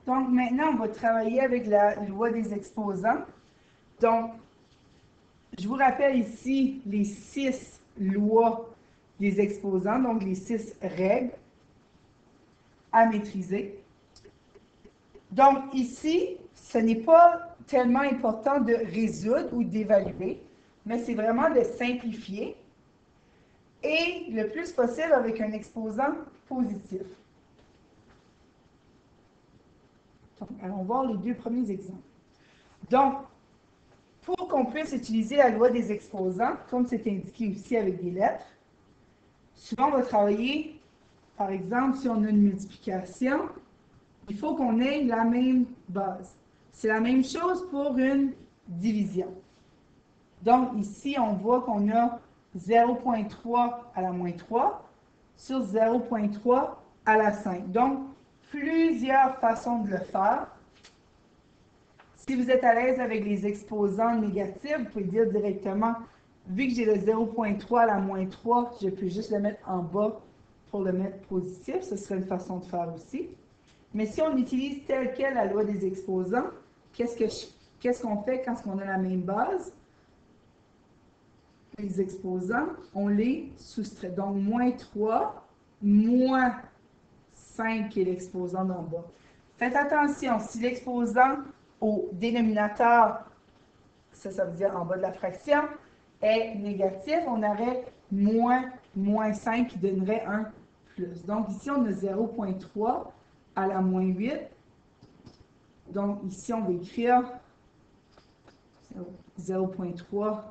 Donc, maintenant, on va travailler avec la loi des exposants. Donc, je vous rappelle ici les 6 lois des exposants, donc les 6 règles à maîtriser. Donc, ici, ce n'est pas tellement important de résoudre ou d'évaluer, mais c'est vraiment de simplifier et le plus possible avec un exposant positif. Donc, allons voir les 2 premiers exemples. Donc, pour qu'on puisse utiliser la loi des exposants, comme c'est indiqué aussi avec des lettres, souvent on va travailler, par exemple, si on a une multiplication, il faut qu'on ait la même base. C'est la même chose pour une division. Donc, ici, on voit qu'on a 0,3 à la moins 3 sur 0,3 à la 5. Donc, plusieurs façons de le faire. Si vous êtes à l'aise avec les exposants négatifs, vous pouvez dire directement, vu que j'ai le 0,3 à la moins 3, je peux juste le mettre en bas pour le mettre positif. Ce serait une façon de faire aussi. Mais si on utilise telle quelle la loi des exposants, qu'est-ce qu'on fait quand on a la même base? Les exposants, on les soustrait. Donc, moins 3, moins 5 qui est l'exposant d'en bas. Faites attention, si l'exposant au dénominateur, ça veut dire en bas de la fraction, est négatif, on aurait moins 5 qui donnerait un plus. Donc, ici, on a 0,3 à la moins 8. Donc, ici, on va écrire 0,3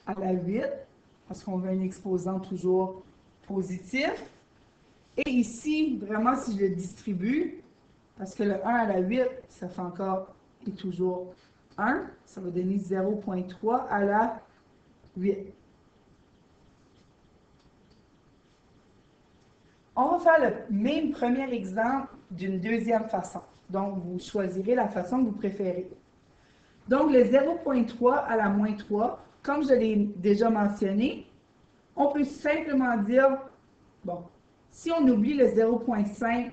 à la 8, parce qu'on veut un exposant toujours positif. Et ici, vraiment, si je le distribue, parce que le 1 à la 8, ça fait encore et toujours 1, ça va donner 0,3 à la 8. On va faire le même premier exemple d'une deuxième façon. Donc, vous choisirez la façon que vous préférez. Donc, le 0,3 à la moins 3, comme je l'ai déjà mentionné, on peut simplement dire, bon, si on oublie le 0,5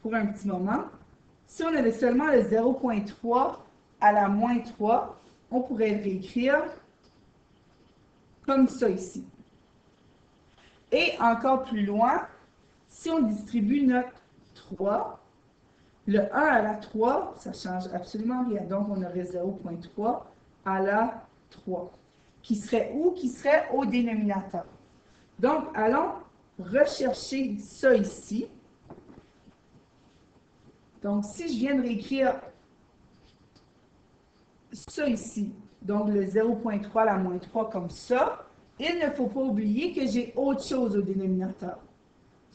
pour un petit moment, si on avait seulement le 0,3 à la moins 3, on pourrait le réécrire comme ça ici. Et encore plus loin, si on distribue notre 3, le 1 à la 3, ça ne change absolument rien. Donc, on aurait 0,3 à la 3. Qui serait où? Qui serait au dénominateur. Donc, allons rechercher ça ici. Donc, si je viens de réécrire ça ici, donc le 0,3 à la moins 3 comme ça, il ne faut pas oublier que j'ai autre chose au dénominateur.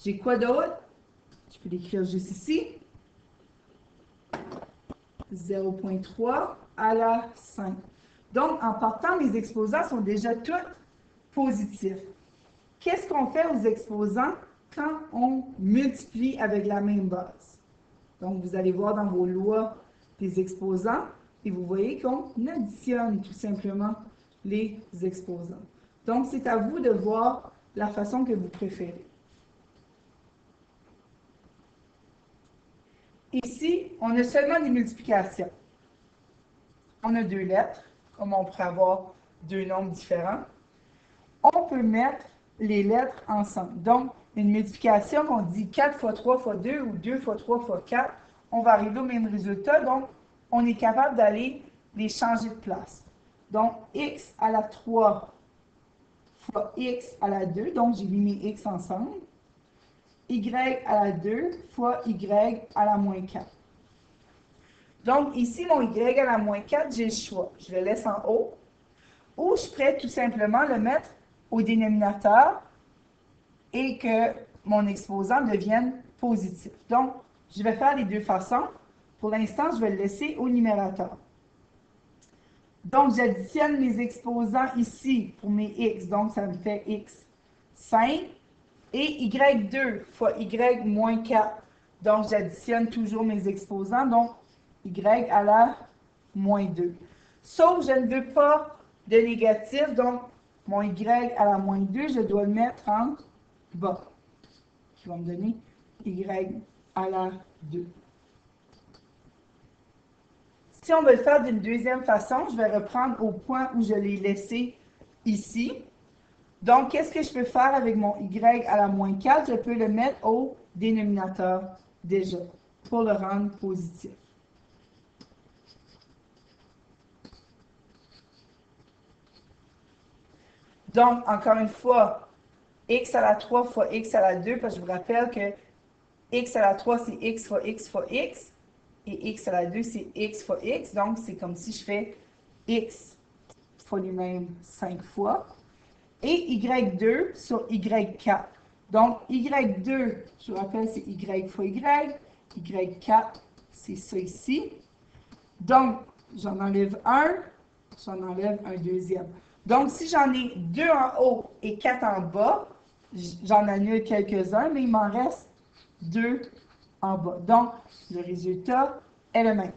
J'ai quoi d'autre? Je peux l'écrire juste ici. 0,3 à la 5. Donc, en partant, mes exposants sont déjà tous positifs. Qu'est-ce qu'on fait aux exposants quand on multiplie avec la même base? Donc, vous allez voir dans vos lois des exposants et vous voyez qu'on additionne tout simplement les exposants. Donc, c'est à vous de voir la façon que vous préférez. Ici, on a seulement des multiplications. On a 2 lettres, comme on pourrait avoir 2 nombres différents. On peut mettre les lettres ensemble. Donc, une multiplication qu'on dit 4 fois 3 fois 2 ou 2 fois 3 fois 4, on va arriver au même résultat. Donc, on est capable d'aller les changer de place. Donc, x à la 3 fois x à la 2, donc j'ai mis mes x ensemble. Y à la 2 fois y à la moins 4. Donc, ici, mon y à la moins 4, j'ai le choix. Je le laisse en haut. Ou je pourrais tout simplement le mettre au dénominateur et que mon exposant devienne positif. Donc, je vais faire les 2 façons. Pour l'instant, je vais le laisser au numérateur. Donc, j'additionne mes exposants ici pour mes x. Donc, ça me fait x 5. Et y2 fois y moins 4. Donc, j'additionne toujours mes exposants. Donc, y à la moins 2. Sauf, je ne veux pas de négatif. Donc, mon y à la moins 2, je dois le mettre en bas. Qui va me donner y à la 2. Si on veut le faire d'une deuxième façon, je vais reprendre au point où je l'ai laissé ici. Donc, qu'est-ce que je peux faire avec mon y à la moins 4? Je peux le mettre au dénominateur déjà pour le rendre positif. Donc, encore une fois, x à la 3 fois x à la 2, parce que je vous rappelle que x à la 3, c'est x fois x fois x, et x à la 2, c'est x fois x. Donc, c'est comme si je fais x fois lui-même 5 fois, et y2 sur y4. Donc, y2, je vous rappelle, c'est y fois y, y4, c'est ça ici. Donc, j'en enlève un, j'en enlève un deuxième. Donc, si j'en ai 2 en haut et 4 en bas, j'en annule quelques-uns, mais il m'en reste 2 en bas. Donc, le résultat est le même.